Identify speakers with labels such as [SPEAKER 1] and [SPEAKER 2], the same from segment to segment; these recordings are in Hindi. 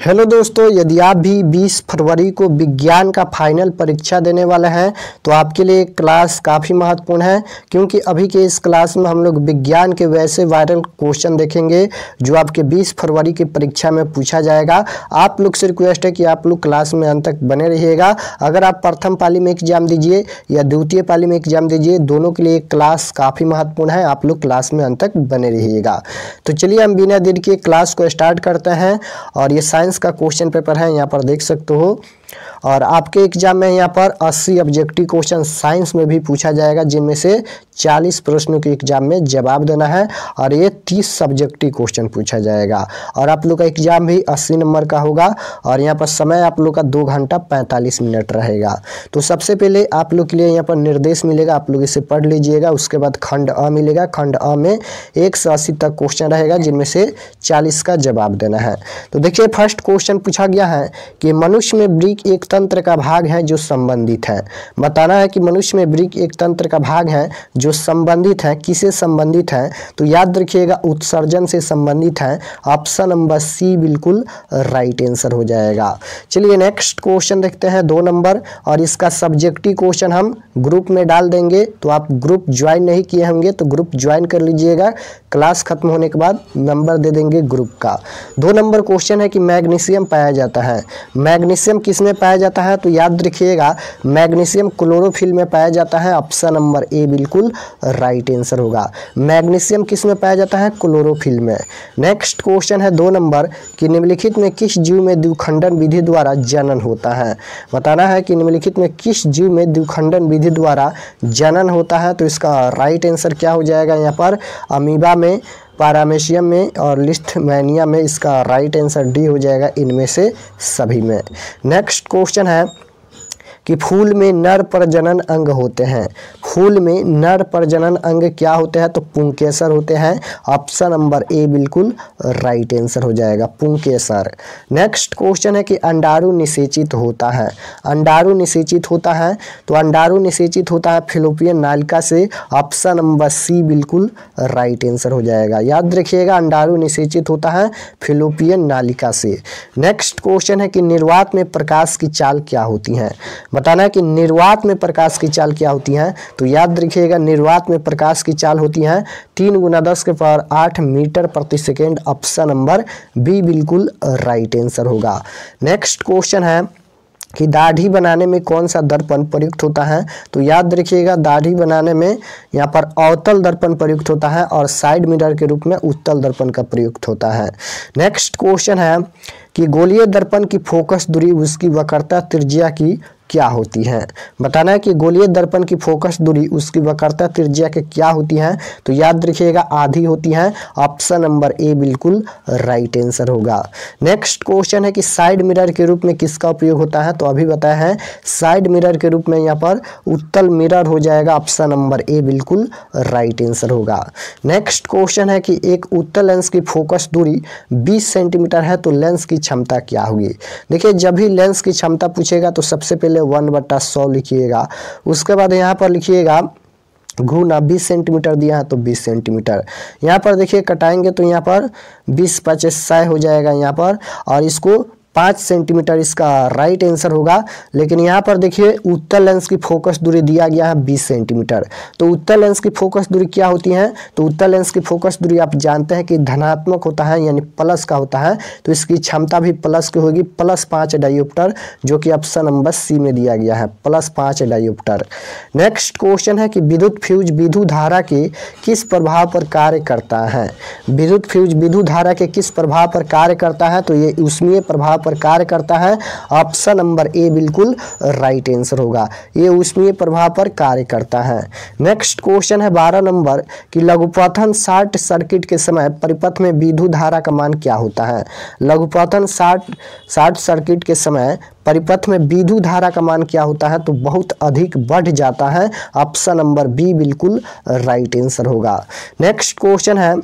[SPEAKER 1] हेलो दोस्तों, यदि आप भी 20 फरवरी को विज्ञान का फाइनल परीक्षा देने वाले हैं तो आपके लिए क्लास काफ़ी महत्वपूर्ण है, क्योंकि अभी के इस क्लास में हम लोग विज्ञान के वैसे वायरल क्वेश्चन देखेंगे जो आपके 20 फरवरी की परीक्षा में पूछा जाएगा। आप लोग से रिक्वेस्ट है कि आप लोग क्लास में अंत तक बने रहिएगा। अगर आप प्रथम पाली में एग्जाम दीजिए या द्वितीय पाली में एग्जाम दीजिए, दोनों के लिए क्लास काफ़ी महत्वपूर्ण है। आप लोग क्लास में अंत तक बने रहिएगा। तो चलिए हम बिना देर के क्लास को स्टार्ट करते हैं। और ये साइंस का क्वेश्चन पेपर है, यहाँ पर देख सकते हो। और आपके एग्जाम में यहाँ पर 80 ऑब्जेक्टिव क्वेश्चन साइंस में भी पूछा जाएगा, जिनमें से 40 प्रश्नों के एग्जाम में जवाब देना है और ये 30 सब्जेक्टिव क्वेश्चन पूछा जाएगा। और आप लोग का एग्जाम भी 80 नंबर का होगा और यहाँ पर समय आप लोग का 2 घंटा 45 मिनट रहेगा। तो सबसे पहले आप लोग के लिए यहाँ पर निर्देश मिलेगा, आप लोग इसे पढ़ लीजिएगा। उसके बाद खंड अ मिलेगा, खंड अ में 1 से 80 तक क्वेश्चन रहेगा, जिनमें से 40 का जवाब देना है। तो देखिए फर्स्ट क्वेश्चन पूछा गया है कि मनुष्य में वृक्क एक तंत्र का भाग है जो संबंधित है। बताना है कि मनुष्य में वृक्क एक तंत्र का भाग है जो संबंधित है। किसे संबंधित है? तो याद रखिएगा उत्सर्जन से संबंधित है। ऑप्शन नंबर सी बिल्कुल राइट आंसर हो जाएगा। चलिए नेक्स्ट क्वेश्चन देखते हैं 2 नंबर, और इसका सब्जेक्टिव क्वेश्चन हम ग्रुप में डाल देंगे। तो आप ग्रुप ज्वाइन नहीं किए होंगे तो ग्रुप ज्वाइन कर लीजिएगा। क्लास खत्म होने के बाद नंबर दे देंगे ग्रुप का। 2 नंबर क्वेश्चन है कि मैग्नीशियम पाया जाता है। मैग्नीशियम किस में पाया जाता है? तो याद रखिएगा मैग्नीशियम क्लोरोफिल में पाया जाता है। ऑप्शन नंबर ए बिल्कुल राइट आंसर होगा। मैग्नीशियम किस में पाया जाता है? क्लोरोफिल में। नेक्स्ट क्वेश्चन है 2 नंबर कि निम्नलिखित में किस जीव में द्विखंडन विधि द्वारा जनन होता है। बताना है कि निम्नलिखित में किस जीव में द्विखंडन विधि द्वारा जनन होता है। तो इसका राइट आंसर क्या हो जाएगा? यहाँ पर अमीबा में, पैरामीशियम में और लिस्थमैनिया में। इसका राइट आंसर डी हो जाएगा, इनमें से सभी में। नेक्स्ट क्वेश्चन है कि फूल में नर प्रजनन अंग होते हैं। फूल में नर प्रजनन अंग क्या होते हैं? तो पुंकेसर होते हैं। ऑप्शन नंबर ए बिल्कुल राइट आंसर हो जाएगा, पुंकेसर। नेक्स्ट क्वेश्चन है कि अंडाणु निषेचित होता है। अंडाणु निषेचित होता है तो अंडाणु निषेचित होता है फैलोपियन नालिका से। ऑप्शन नंबर सी बिल्कुल राइट आंसर हो जाएगा। याद रखिएगा अंडाणु निषेचित होता है फैलोपियन नालिका से। नेक्स्ट क्वेश्चन है कि निर्वात में प्रकाश की चाल क्या होती है। बताना है कि निर्वात में प्रकाश की चाल क्या होती है। तो याद रखिएगा निर्वात में प्रकाश की चाल होती है 3 × 10⁸ मीटर प्रति सेकेंड। ऑप्शन नंबर बी बिल्कुल राइट आंसर होगा। नेक्स्ट क्वेश्चन है कि दाढ़ी बनाने में कौन सा दर्पण प्रयुक्त होता है। तो याद रखिएगा दाढ़ी बनाने में यहाँ पर अवतल दर्पण प्रयुक्त होता है और साइड मिरर के रूप में उत्तल दर्पण का प्रयुक्त होता है। नेक्स्ट क्वेश्चन है कि गोलीय दर्पण की फोकस दूरी उसकी वक्रता त्रिज्या की क्या होती है। बताना है कि गोलीय दर्पण की फोकस दूरी उसकी वक्रता त्रिज्या के क्या होती है। तो याद रखिएगा आधी होती है। ऑप्शन नंबर ए बिल्कुल राइट आंसर होगा। नेक्स्ट क्वेश्चन है कि साइड मिरर के रूप में किसका उपयोग होता है। तो अभी बताया है साइड मिरर के रूप में यहाँ पर उत्तल मिरर हो जाएगा। ऑप्शन नंबर ए बिल्कुल राइट आंसर होगा। नेक्स्ट क्वेश्चन है कि एक उत्तल लेंस की फोकस दूरी 20 सेंटीमीटर है तो लेंस की क्षमता क्या होगी। देखिए जब भी लेंस की क्षमता पूछेगा तो सबसे पहले 1/100 लिखिएगा। उसके बाद यहाँ पर लिखिएगा घुना 20 सेंटीमीटर दिया है तो 20 सेंटीमीटर। यहाँ पर देखिए कटाएंगे तो यहाँ पर 20×5 100 हो जाएगा यहाँ पर, और इसको 5 सेंटीमीटर इसका राइट आंसर होगा। लेकिन यहाँ पर देखिए उत्तल लेंस की फोकस दूरी दिया गया है 20 सेंटीमीटर। तो उत्तल लेंस की फोकस दूरी क्या होती है? तो उत्तल लेंस की फोकस दूरी आप जानते हैं कि धनात्मक होता है, यानी प्लस का होता है। तो इसकी क्षमता भी प्लस की होगी, +5 डायोप्टर, जो कि ऑप्शन नंबर सी में दिया गया है, +5 डायोप्टर। नेक्स्ट क्वेश्चन है कि विद्युत फ्यूज विद्युत धारा के किस प्रभाव पर कार्य करता है। विद्युत फ्यूज विद्युत धारा के किस प्रभाव पर कार्य करता है। तो ये ऊष्मीय प्रभाव पर कार्य करता है। ऑप्शन नंबर ए बिल्कुल राइट आंसर होगा, ये ऊष्मीय प्रभाव पर कार्य करता है। नेक्स्ट क्वेश्चन है 12 नंबर कि लघुपठन शॉर्ट सर्किट के समय परिपथ में विद्युत धारा का मान क्या होता है। लघुपठन शॉर्ट सर्किट के समय परिपथ में विद्युत धारा का मान क्या होता है। तो बहुत अधिक बढ़ जाता है। ऑप्शन नंबर बी बिल्कुल राइट आंसर होगा। नेक्स्ट क्वेश्चन है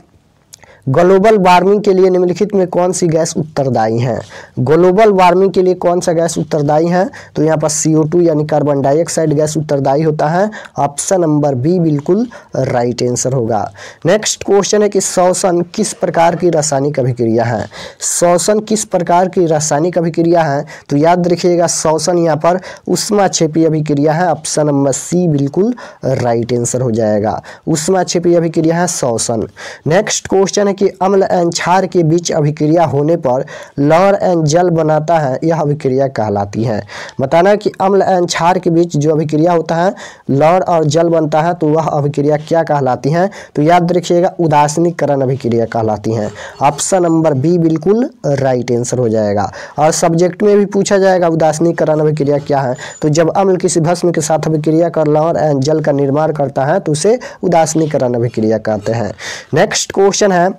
[SPEAKER 1] ग्लोबल वार्मिंग के लिए निम्नलिखित में कौन सी गैस उत्तरदायी है? ग्लोबल वार्मिंग के लिए कौन सा गैस उत्तरदायी है? तो यहाँ पर CO2 यानी कार्बन डाइऑक्साइड गैस उत्तरदायी होता है। ऑप्शन नंबर बी बिल्कुल राइट आंसर होगा। नेक्स्ट क्वेश्चन है कि श्वसन किस प्रकार की रासायनिक अभिक्रिया है? श्वसन किस प्रकार की रासायनिक अभिक्रिया है? तो याद रखिएगा श्वसन यहाँ पर ऊष्माक्षेपी अभिक्रिया है। ऑप्शन नंबर सी बिल्कुल राइट आंसर हो जाएगा। ऊष्माक्षेपी अभिक्रिया है श्वसन। नेक्स्ट क्वेश्चन है कि अम्ल एवं क्षार के बीच अभिक्रिया होने पर लवण एवं जल बनाता है, यह अभिक्रिया कहलाती है। बताना कि अम्ल एवं क्षार के बीच जो अभिक्रिया होता है लवण और जल बनता है तो वह अभिक्रिया क्या कहलाती है? तो याद रखिएगा उदासीनीकरण अभिक्रिया कहलाती है। ऑप्शन नंबर बी बिल्कुल राइट आंसर हो जाएगा। और सब्जेक्ट में भी पूछा जाएगा उदासीनीकरण अभिक्रिया क्या है? तो जब अम्ल किसी भस्म के साथ अभिक्रिया कर लवण एवं जल का निर्माण करता है तो उसे उदासीनीकरण अभिक्रिया कहते हैं। नेक्स्ट क्वेश्चन है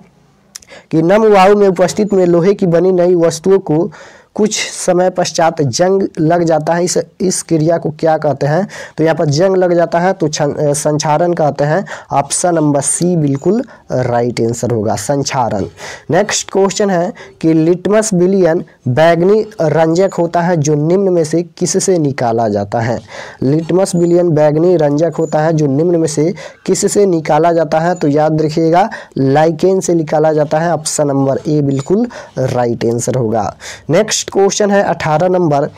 [SPEAKER 1] कि नम वायु में उपस्थित में लोहे की बनी नई वस्तुओं को कुछ समय पश्चात जंग लग जाता है, इस क्रिया को क्या कहते हैं? तो यहाँ पर जंग लग जाता है तो संक्षारण कहते हैं। ऑप्शन नंबर सी बिल्कुल राइट आंसर होगा, संक्षारण। नेक्स्ट क्वेश्चन है कि लिटमस विलयन बैंगनी रंजक होता है जो निम्न में से किससे निकाला जाता है? लिटमस विलयन बैंगनी रंजक होता है जो निम्न में से किससे निकाला जाता है? तो याद रखिएगा लाइकेन से निकाला जाता है। ऑप्शन नंबर ए बिल्कुल राइट आंसर होगा। नेक्स्ट क्वेश्चन है 18 नंबर,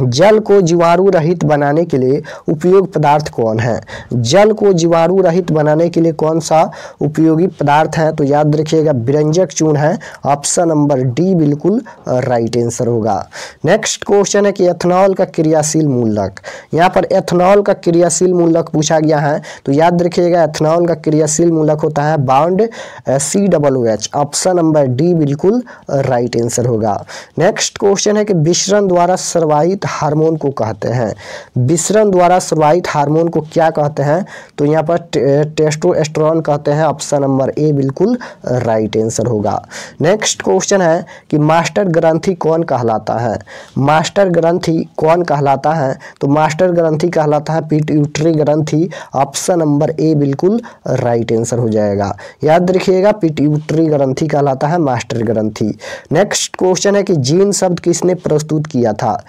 [SPEAKER 1] जल को जीवाणु रहित बनाने के लिए उपयोग पदार्थ कौन है? जल को जीवाणु रहित बनाने के लिए कौन सा उपयोगी पदार्थ है? तो याद रखिएगा विरंजक चूर्ण है। ऑप्शन नंबर डी बिल्कुल राइट आंसर होगा। नेक्स्ट क्वेश्चन है कि एथनॉल का क्रियाशील मूलक, यहाँ पर एथनॉल का क्रियाशील मूलक पूछा गया है। तो याद रखिएगा एथनॉल का क्रियाशील मूलक होता है bond COOH। Option number D बिल्कुल राइट आंसर होगा। नेक्स्ट क्वेश्चन है कि विसरण द्वारा स्रावित हार्मोन को कहते हैं। विसरण द्वारा स्रावित हार्मोन को क्या कहते हैं? तो यहाँ पर टेस्टोस्टेरोन कहते हैं। ऑप्शन नंबर ए बिल्कुल राइट आंसर होगा। नेक्स्ट क्वेश्चन है कि मास्टर ग्रंथि कौन कहलाता है? मास्टर ग्रंथि कौन कहलाता है? तो मास्टर ग्रंथि कहलाता है पिट्यूटरी ग्रंथि। ऑप्शन नंबर ए बिल्कुल राइट आंसर हो जाएगा। याद रखिएगा पिट्यूटरी ग्रंथि कहलाता है मास्टर ग्रंथि। नेक्स्ट क्वेश्चन है कि जीन शब्द किसने प्रस्तुत किया था?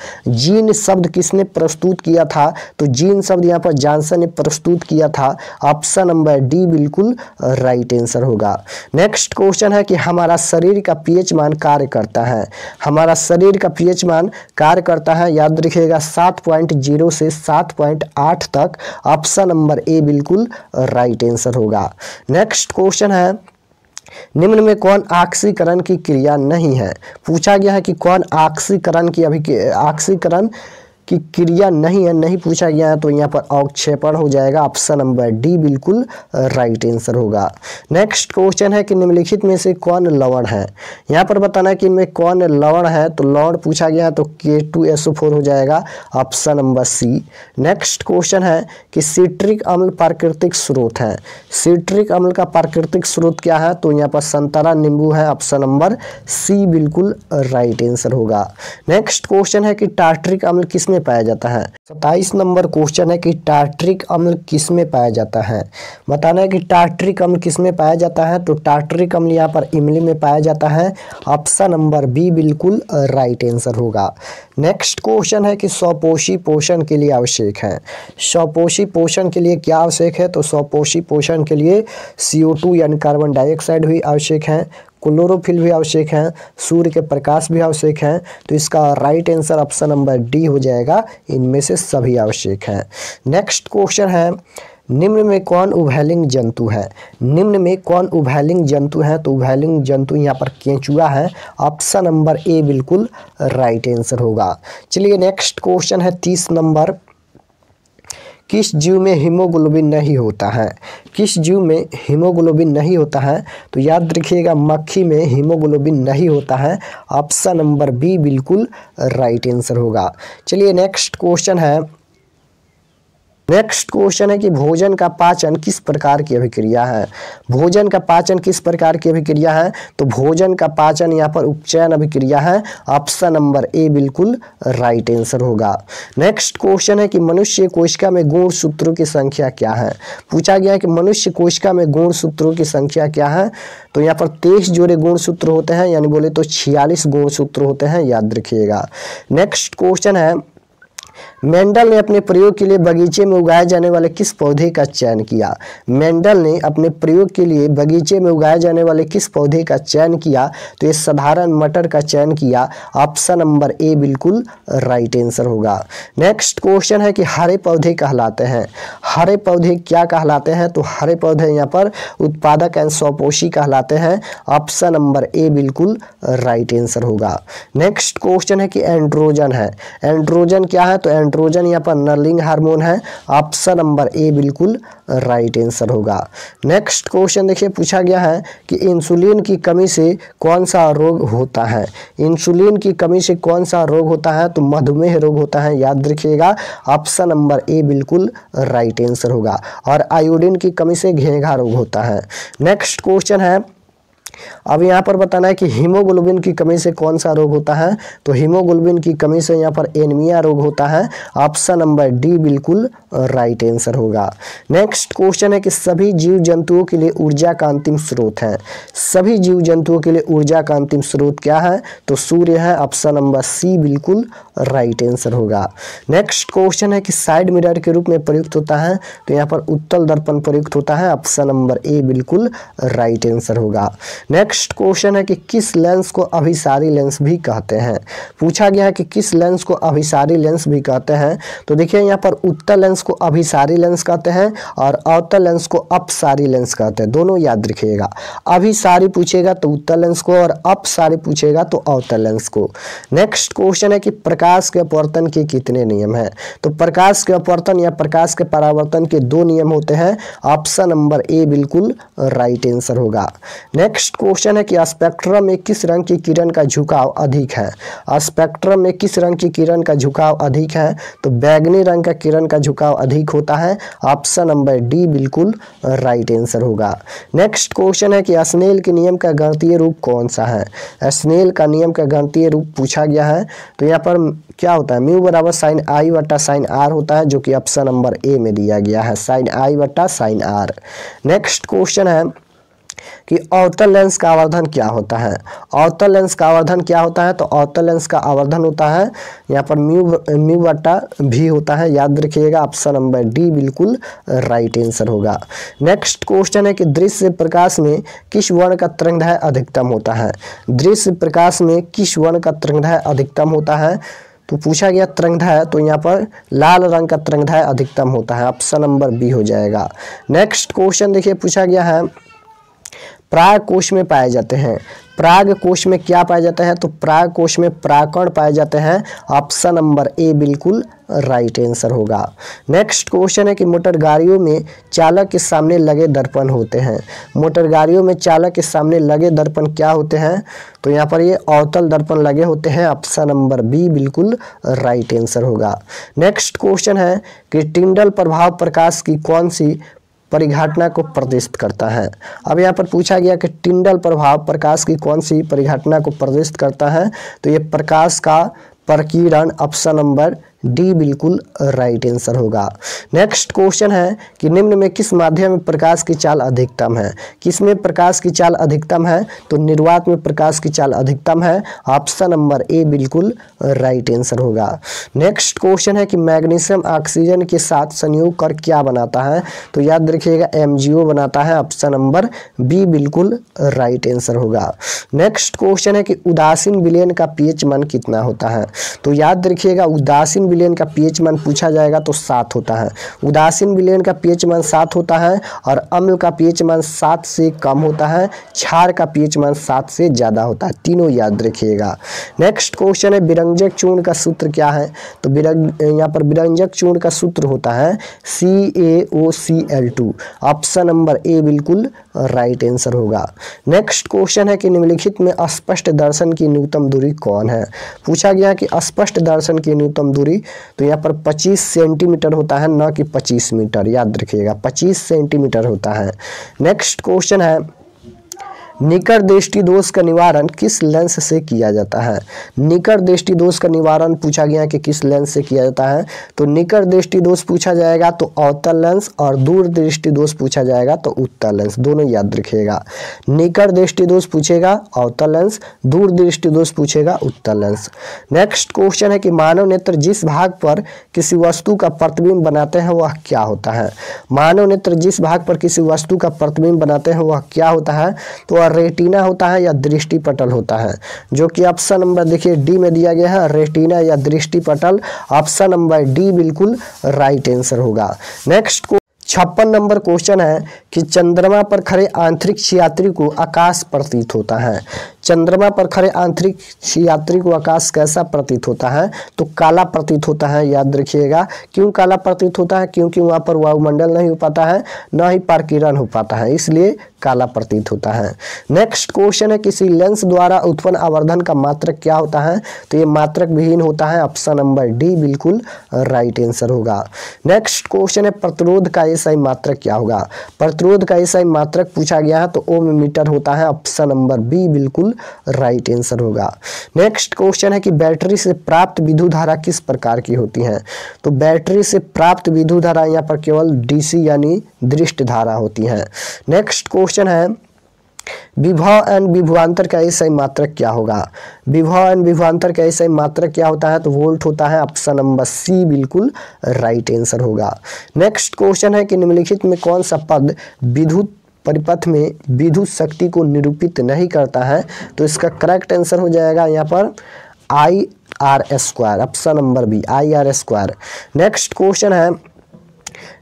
[SPEAKER 1] जीन शब्द किसने प्रस्तुत किया था? तो जीन शब्द यहाँ पर जॉनसन ने प्रस्तुत किया था। ऑप्शन नंबर डी बिल्कुल राइट आंसर होगा। नेक्स्ट क्वेश्चन है कि हमारा शरीर का पीएच मान कार्य करता है। हमारा शरीर का पीएच मान कार्य करता है, याद रखिएगा 7.0 से 7.8 तक। ऑप्शन नंबर ए बिल्कुल राइट आंसर होगा। नेक्स्ट क्वेश्चन है निम्न में कौन ऑक्सीकरण की क्रिया नहीं है? पूछा गया है कि कौन ऑक्सीकरण की क्रिया नहीं है, नहीं पूछा गया है। तो यहाँ पर अवक्षेपण हो जाएगा। ऑप्शन नंबर डी बिल्कुल राइट आंसर होगा। नेक्स्ट क्वेश्चन है कि निम्नलिखित में से कौन लवण है? यहाँ पर बताना है कि इनमें कौन लवण है। तो लवण पूछा गया है तो K2SO4 हो जाएगा। Option number C. Next question है कि सिट्रिक अम्ल प्राकृतिक स्रोत है। सिट्रिक अम्ल का प्राकृतिक स्रोत क्या है? तो यहाँ पर संतरा नींबू है। ऑप्शन नंबर सी बिल्कुल राइट आंसर होगा। नेक्स्ट क्वेश्चन है कि टार्टरिक अम्ल किसमें पाया जाता है? 27 नंबर क्वेश्चन है कि टार्टरिक अम्ल किसमें पाया जाता है? बताना है कि टार्टरिक अम्ल किसमें पाया जाता है। तो टार्टरिक अम्ल यहाँ पर इमली में पाया जाता है। ऑप्शन नंबर बी बिल्कुल राइट आंसर होगा। नेक्स्ट क्वेश्चन है कि स्वपोषी पोषण के लिए आवश्यक है। स्वपोषी पोषण के लिए क्या आवश्यक है? तो स्वपोषी पोषण के लिए CO2 यानी कार्बन डाइऑक्साइड भी आवश्यक है, क्लोरोफिल भी आवश्यक है, सूर्य के प्रकाश भी आवश्यक है। तो इसका right answer option number D हो जाएगा। इनमें से सभी आवश्यक हैं। नेक्स्ट क्वेश्चन है निम्न में कौन उभयलिंग जंतु है? निम्न में कौन उभयलिंग जंतु है? तो उभयलिंग जंतु यहाँ पर केंचुआ है। ऑप्शन नंबर ए बिल्कुल राइट आंसर होगा। चलिए नेक्स्ट क्वेश्चन है 30 नंबर, किस जीव में हीमोग्लोबिन नहीं होता है? किस जीव में हीमोग्लोबिन नहीं होता है? तो याद रखिएगा मक्खी में हीमोग्लोबिन नहीं होता है। ऑप्शन नंबर बी बिल्कुल राइट आंसर होगा। चलिए नेक्स्ट क्वेश्चन है नेक्स्ट क्वेश्चन है कि भोजन का पाचन किस प्रकार की अभिक्रिया है। भोजन का पाचन किस प्रकार की अभिक्रिया है, तो भोजन का पाचन यहाँ पर उपचयन अभिक्रिया है। ऑप्शन नंबर ए बिल्कुल राइट आंसर होगा। नेक्स्ट क्वेश्चन है कि मनुष्य कोशिका में गुणसूत्रों की संख्या क्या है। पूछा गया है कि मनुष्य कोशिका में गुणसूत्रों की संख्या क्या है, तो यहाँ पर 23 जोड़े गुणसूत्र होते हैं, यानी बोले तो 46 गुणसूत्र होते हैं, याद रखिएगा। नेक्स्ट क्वेश्चन है मेंडल ने अपने प्रयोग के लिए बगीचे में उगाए जाने वाले किस पौधे का चयन किया। मेंडल ने अपने प्रयोग के लिए बगीचे में उगाए जाने वाले किस पौधे का चयन किया, तो ये साधारण मटर का चयन किया। ऑप्शन नंबर ए बिल्कुल राइट आंसर होगा। नेक्स्ट क्वेश्चन है कि हरे पौधे कहलाते हैं। हरे पौधे क्या कहलाते हैं, तो हरे पौधे यहाँ पर उत्पादक एंड स्वपोषी कहलाते हैं। ऑप्शन नंबर ए बिल्कुल राइट आंसर होगा। नेक्स्ट क्वेश्चन है कि एंड्रोजन है। एंड्रोजन क्या है, तो एंड्रोजन यहाँ पर नर्लिंग हार्मोन है। ऑप्शन नंबर ए बिल्कुल राइट आंसर होगा। नेक्स्ट क्वेश्चन देखिए पूछा गया है कि इंसुलिन की कमी से कौन सा रोग होता है। इंसुलिन की कमी से कौन सा रोग होता है, तो मधुमेह रोग होता है, याद रखिएगा। ऑप्शन नंबर ए बिल्कुल राइट आंसर होगा। और आयोडीन की कमी से घेंघा रोग होता है। नेक्स्ट क्वेश्चन है, अब यहाँ पर बताना है कि हीमोग्लोबिन की कमी से कौन सा रोग होता है, तो हीमोग्लोबिन की कमी से यहाँ पर एनीमिया रोग होता है। ऑप्शन नंबर डी बिल्कुल राइट आंसर होगा। नेक्स्ट क्वेश्चन है कि सभी जीव जंतुओं के लिए ऊर्जा का अंतिम स्रोत है। सभी जीव जंतुओं के लिए ऊर्जा का अंतिम स्रोत क्या है, तो सूर्य है। ऑप्शन नंबर सी बिल्कुल राइट आंसर होगा। नेक्स्ट क्वेश्चन है कि साइड मिरर के रूप में प्रयुक्त होता है, तो यहाँ पर उत्तल दर्पण प्रयुक्त होता है। ऑप्शन नंबर ए बिल्कुल राइट आंसर होगा। नेक्स्ट क्वेश्चन है कि किस लेंस को अभिसारी लेंस भी कहते हैं। पूछा गया है कि किस लेंस को अभिसारी लेंस भी कहते हैं, तो देखिए यहाँ पर उत्तल लेंस को अभिसारी लेंस कहते हैं और अवतल लेंस को अपसारी लेंस कहते हैं, दोनों याद रखिएगा। अभिसारी पूछेगा तो उत्तल लेंस को और अपसारी पूछेगा तो अवतल लेंस को। नेक्स्ट क्वेश्चन है कि प्रकाश के अपवर्तन के कितने नियम हैं, तो प्रकाश के अपवर्तन या प्रकाश के परावर्तन के 2 नियम होते हैं। ऑप्शन नंबर ए बिल्कुल राइट आंसर होगा। नेक्स्ट क्वेश्चन है कि स्पेक्ट्रम में किस रंग की किरण का झुकाव अधिक है। स्पेक्ट्रम में किस रंग की किरण का झुकाव अधिक है, तो बैगनी रंग का किरण का झुकाव अधिक होता है। ऑप्शन नंबर डी बिल्कुल राइट आंसर होगा। नेक्स्ट क्वेश्चन है कि स्नेल के नियम का गणितीय रूप कौन सा है। स्नेल का नियम का गणितीय रूप पूछा गया है, तो यहाँ पर क्या होता है, म्यू बराबर साइन आई बटा साइन आर होता है, जो कि ऑप्शन नंबर ए में दिया गया है, साइन आई बटा साइन आर। नेक्स्ट क्वेश्चन है कि अवतल लेंस का आवर्धन क्या होता है। अवतल लेंस का आवर्धन क्या होता है, तो अवतल लेंस का आवर्धन होता है यहाँ पर म्यू बटा भी होता है, याद रखिएगा। ऑप्शन नंबर डी बिल्कुल राइट आंसर होगा। नेक्स्ट क्वेश्चन है कि दृश्य प्रकाश में किस वर्ण का तरंगदैर्घ्य अधिकतम होता है। दृश्य प्रकाश में किस वर्ण का तरंगदैर्घ्य अधिकतम होता है, तो पूछा गया तरंगदैर्घ्य, तो यहाँ पर लाल रंग का तरंगदैर्घ्य अधिकतम होता है। ऑप्शन नंबर बी हो जाएगा। नेक्स्ट क्वेश्चन देखिए पूछा गया है पराग कोश में पाए जाते हैं। पराग कोश में क्या पाए जाते हैं, तो पराग कोश में परागकण पाए जाते हैं। ऑप्शन नंबर ए बिल्कुल राइट आंसर होगा। नेक्स्ट क्वेश्चन है कि मोटर गाड़ियों में चालक के सामने लगे दर्पण होते हैं। मोटर गाड़ियों में चालक के सामने लगे दर्पण क्या होते हैं, तो यहाँ पर ये अवतल दर्पण लगे होते हैं। ऑप्शन नंबर बी बिल्कुल राइट आंसर होगा। नेक्स्ट क्वेश्चन है कि टिंडल प्रभाव प्रकाश की कौन सी परिघटना को प्रदर्शित करता है। अब यहाँ पर पूछा गया कि टिंडल प्रभाव प्रकाश की कौन सी परिघटना को प्रदर्शित करता है, तो ये प्रकाश का प्रकीर्णन। ऑप्शन नंबर डी बिल्कुल राइट आंसर होगा। नेक्स्ट क्वेश्चन है कि निम्न में किस माध्यम में प्रकाश की चाल अधिकतम है। किसमें प्रकाश की चाल अधिकतम है, तो निर्वात में प्रकाश की चाल अधिकतम है। ऑप्शन नंबर ए बिल्कुल राइट आंसर होगा। नेक्स्ट क्वेश्चन है कि मैग्नीशियम ऑक्सीजन के साथ संयोग कर क्या बनाता है, तो याद रखिएगा MgO बनाता है। ऑप्शन नंबर बी बिल्कुल राइट आंसर होगा। नेक्स्ट क्वेश्चन है कि उदासीन विलयन का pH मान कितना होता है, तो याद रखिएगा उदासीन विलयन का pH मान पूछा जाएगा तो 7 होता है। उदासीन विलयन का pH मान 7 होता है और अम्ल का pH मान 7 से कम होता है। क्षार का pH मान 7 से ज़्यादा होता है, तीनों याद रखिएगा। नेक्स्ट क्वेश्चन है विरंजक चूर्ण का सूत्र क्या है, तो यहाँ पर विरंजक चूर्ण का सूत्र होता है CaOCl2। ऑप्शन नंबर ए बिल्कुल राइट आंसर होगा। नेक्स्ट क्वेश्चन है कि निम्नलिखित में स्पष्ट दर्शन की न्यूनतम दूरी कौन है। पूछा गया कि स्पष्ट दर्शन की न्यूनतम दूरी, तो यहाँ पर 25 सेंटीमीटर होता है, न कि 25 मीटर, याद रखिएगा 25 सेंटीमीटर होता है। नेक्स्ट क्वेश्चन है निकट दृष्टि दोष का निवारण किस लेंस से किया जाता है। निकट दृष्टि दोष का निवारण पूछा गया कि किस लेंस से किया जाता है, तो निकट दृष्टि दोष पूछा जाएगा तो अवतल लेंस, और दूर दृष्टि दोष पूछा जाएगा तो उत्तल लेंस, दोनों याद रखिएगा। निकट दृष्टि दोष पूछेगा अवतल लेंस, दूर दृष्टि दोष पूछेगा उत्तल लेंस। नेक्स्ट क्वेश्चन है कि मानव नेत्र जिस भाग पर किसी वस्तु का प्रतिबिंब बनाते हैं वह क्या होता है। मानव नेत्र जिस भाग पर किसी वस्तु का प्रतिबिंब बनाते हैं वह क्या होता है, तो रेटिना होता है या दृष्टि पटल होता है, जो कि ऑप्शन नंबर देखिए डी में दिया गया है, रेटिना या दृष्टि पटल। ऑप्शन नंबर डी बिल्कुल राइट आंसर होगा। नेक्स्ट 56 नंबर क्वेश्चन है कि चंद्रमा पर खड़े अंतरिक्ष यात्री को आकाश प्रतीत होता है। चंद्रमा पर खड़े अंतरिक्ष यात्री को आकाश कैसा प्रतीत होता है, तो काला प्रतीत होता है, याद रखिएगा। क्यों काला प्रतीत होता है, क्योंकि वहाँ पर वायुमंडल नहीं हो पाता है, न ही परकिरण हो पाता है, इसलिए काला प्रतीत होता है। नेक्स्ट क्वेश्चन है किसी लेंस द्वारा उत्पन्न आवर्धन का मात्रक क्या होता है, तो ये मात्रक विहीन होता है। ऑप्शन नंबर डी बिल्कुल राइट आंसर होगा। नेक्स्ट क्वेश्चन है प्रतिरोध का एसआई मात्रक क्या होगा। प्रतिरोध का एसआई मात्रक पूछा गया है तो ओम मीटर होता है। ऑप्शन नंबर बी बिल्कुल राइट आंसर होगा। नेक्स्ट क्वेश्चन है कि बैटरी से प्राप्त विद्युत धारा किस प्रकार की होती है, तो बैटरी से प्राप्त विद्युत धारा यहाँ पर केवल डीसी यानी दृष्ट धारा होती है। नेक्स्ट क्वेश्चन है विभव एंड विभवांतर का एसआई मात्रक क्या होगा। विभव एंड विभवांतर का एसआई मात्रक क्या होता है, तो वोल्ट होता है। ऑप्शन नंबर सी बिल्कुल राइट आंसर होगा। नेक्स्ट क्वेश्चन है कि निम्नलिखित में कौन सा पद विद्युत परिपथ में विद्युत शक्ति को निरूपित नहीं करता है, तो इसका करेक्ट आंसर हो जाएगा यहाँ पर IR²। Option number B IR²। Next question है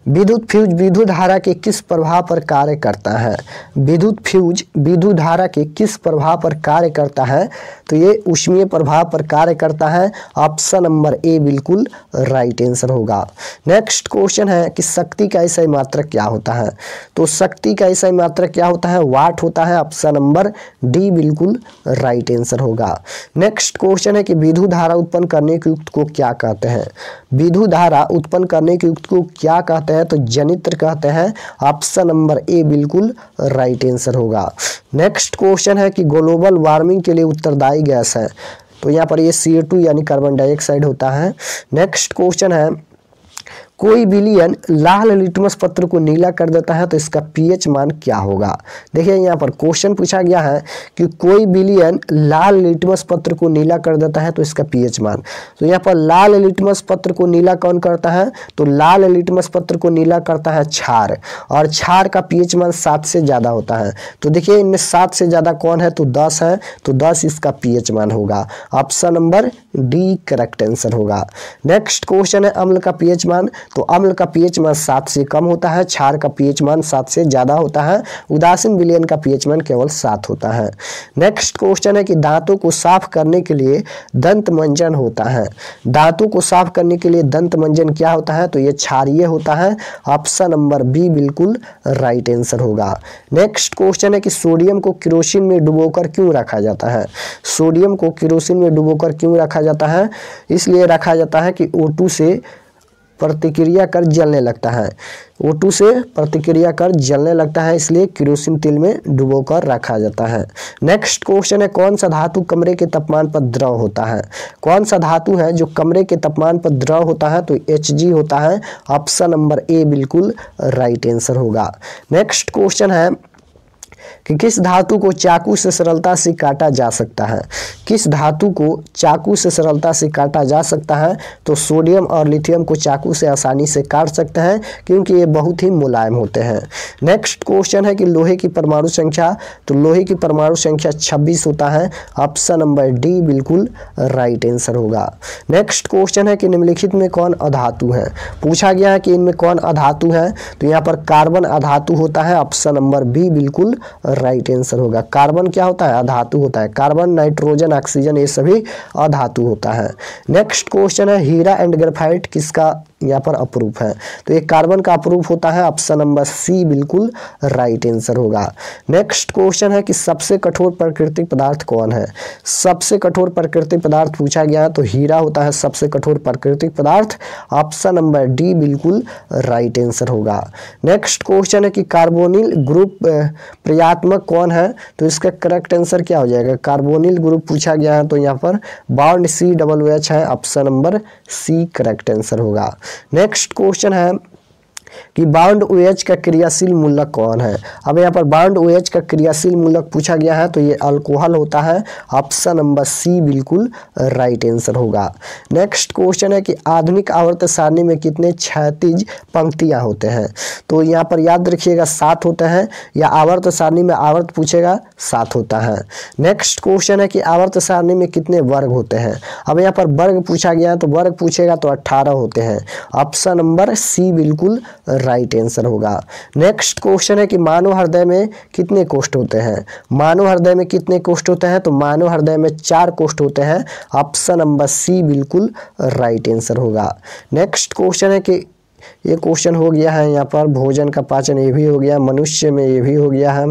[SPEAKER 1] विद्युत फ्यूज विद्युत धारा के किस प्रभाव पर कार्य करता है। विद्युत फ्यूज विद्युत धारा के किस प्रभाव पर कार्य करता है, तो ये ऊष्मीय प्रभाव पर कार्य करता है। ऑप्शन नंबर ए बिल्कुल राइट आंसर होगा। नेक्स्ट क्वेश्चन है कि शक्ति का एसआई मात्रक क्या होता है, तो शक्ति का एसआई मात्रक क्या होता है, वाट होता है। ऑप्शन नंबर डी बिल्कुल राइट आंसर होगा। नेक्स्ट क्वेश्चन है कि विद्युत धारा उत्पन्न करने के युक्त को क्या कहते हैं। विद्युत धारा उत्पन्न करने के युक्त को क्या कहते हैं, तो जनित्र कहते हैं। ऑप्शन नंबर ए बिल्कुल राइट आंसर होगा। नेक्स्ट क्वेश्चन है कि ग्लोबल वार्मिंग के लिए उत्तरदायी गैस है, तो यहाँ पर ये CO2 यानी कार्बन डाइऑक्साइड होता है। नेक्स्ट क्वेश्चन है कोई विलयन लाल लिटमस पत्र को नीला कर देता है तो इसका पीएच मान क्या होगा। देखिए यहाँ पर क्वेश्चन पूछा गया है कि कोई विलयन लाल लिटमस पत्र को नीला कर देता है तो इसका पीएच मान। तो यहाँ पर लाल लिटमस पत्र को नीला कौन करता है, तो लाल लिटमस पत्र को नीला करता है क्षार, और क्षार का पीएच मान 7 से ज़्यादा होता है। तो देखिए इनमें 7 से ज़्यादा कौन है, तो 10 है, तो 10 इसका पीएच मान होगा। Option number D correct answer होगा। नेक्स्ट क्वेश्चन है अम्ल का पीएच मान, तो अम्ल का पीएच मान 7 से कम होता है, क्षार का पीएच मान 7 से ज़्यादा होता है, उदासीन विलयन का पीएच मान केवल 7 होता है। नेक्स्ट क्वेश्चन है कि दांतों को साफ करने के लिए दंत मंजन होता है। दांतों को साफ करने के लिए दंत मंजन क्या होता है, तो ये क्षारीय होता है। ऑप्शन नंबर बी बिल्कुल राइट आंसर होगा। नेक्स्ट क्वेश्चन है कि सोडियम को केरोसिन में डुबोकर क्यों रखा जाता है। सोडियम को केरोसिन में डुबोकर क्यों रखा जाता है, इसलिए रखा जाता है कि O2 से प्रतिक्रिया कर जलने लगता है। O2 से प्रतिक्रिया कर जलने लगता है, इसलिए केरोसिन तेल में डुबोकर रखा जाता है। नेक्स्ट क्वेश्चन है कौन सा धातु कमरे के तापमान पर द्रव होता है। कौन सा धातु है जो कमरे के तापमान पर द्रव होता है, तो Hg होता है। ऑप्शन नंबर ए बिल्कुल राइट आंसर होगा। नेक्स्ट क्वेश्चन है कि किस धातु को चाकू से सरलता से काटा जा सकता है। किस धातु को चाकू से सरलता से काटा जा सकता है, तो सोडियम और लिथियम को चाकू से आसानी से काट सकते हैं क्योंकि ये बहुत ही मुलायम होते हैं। नेक्स्ट क्वेश्चन है कि लोहे की परमाणु संख्या, तो लोहे की परमाणु संख्या 26 होता है। ऑप्शन नंबर डी बिल्कुल राइट आंसर होगा। नेक्स्ट क्वेश्चन है कि निम्नलिखित में कौन अधातु है। पूछा गया है कि इनमें कौन अधातु है, तो यहाँ पर कार्बन अधातु होता है। ऑप्शन नंबर बी बिल्कुल राइट आंसर होगा। कार्बन क्या होता है, अधातु होता है। कार्बन, नाइट्रोजन, ऑक्सीजन ये सभी अधातु होता है। नेक्स्ट क्वेश्चन है हीरा एंड ग्रेफाइट किसका यहाँ पर अपरूप है। तो ये कार्बन का अपरूप होता है, ऑप्शन नंबर सी बिल्कुल राइट आंसर होगा। नेक्स्ट क्वेश्चन है कि सबसे कठोर प्राकृतिक पदार्थ कौन है। सबसे कठोर प्राकृतिक पदार्थ पूछा गया है तो हीरा होता है सबसे कठोर प्राकृतिक पदार्थ, ऑप्शन नंबर डी बिल्कुल राइट आंसर होगा। नेक्स्ट क्वेश्चन है कि कार्बोनिल ग्रुप प्रयात्मक कौन है, तो इसका करेक्ट आंसर क्या हो जाएगा। कार्बोनिल ग्रुप पूछा गया है तो यहाँ पर बॉन्ड COOH है, option number C correct answer होगा। नेक्स्ट क्वेश्चन है कि बॉन्ड OH का क्रियाशील मूलक कौन है। अब यहाँ पर बॉन्ड OH का क्रियाशील मूलक पूछा गया है तो ये अल्कोहल होता है, ऑप्शन नंबर सी बिल्कुल राइट आंसर होगा। नेक्स्ट क्वेश्चन है कि आधुनिक आवर्त सारणी में कितने क्षैतिज पंक्तियाँ होते हैं, तो यहाँ पर याद रखिएगा 7 होते हैं, या आवर्त सारणी में आवर्त पूछेगा 7 होता है। नेक्स्ट क्वेश्चन है कि आवर्त सारणी में कितने वर्ग होते हैं। अब यहाँ पर वर्ग पूछा गया है तो वर्ग पूछेगा तो 18 होते हैं, ऑप्शन नंबर सी बिल्कुल राइट आंसर होगा। नेक्स्ट क्वेश्चन है कि मानव हृदय में कितने कोष्ठ होते हैं। मानव हृदय में कितने कोष्ठ होते हैं, तो मानव हृदय में 4 कोष्ठ होते हैं, ऑप्शन नंबर सी बिल्कुल राइट आंसर होगा। नेक्स्ट क्वेश्चन है कि ये क्वेश्चन हो गया है यहाँ पर भोजन का पाचन, ये भी हो गया, मनुष्य में ये भी हो गया है।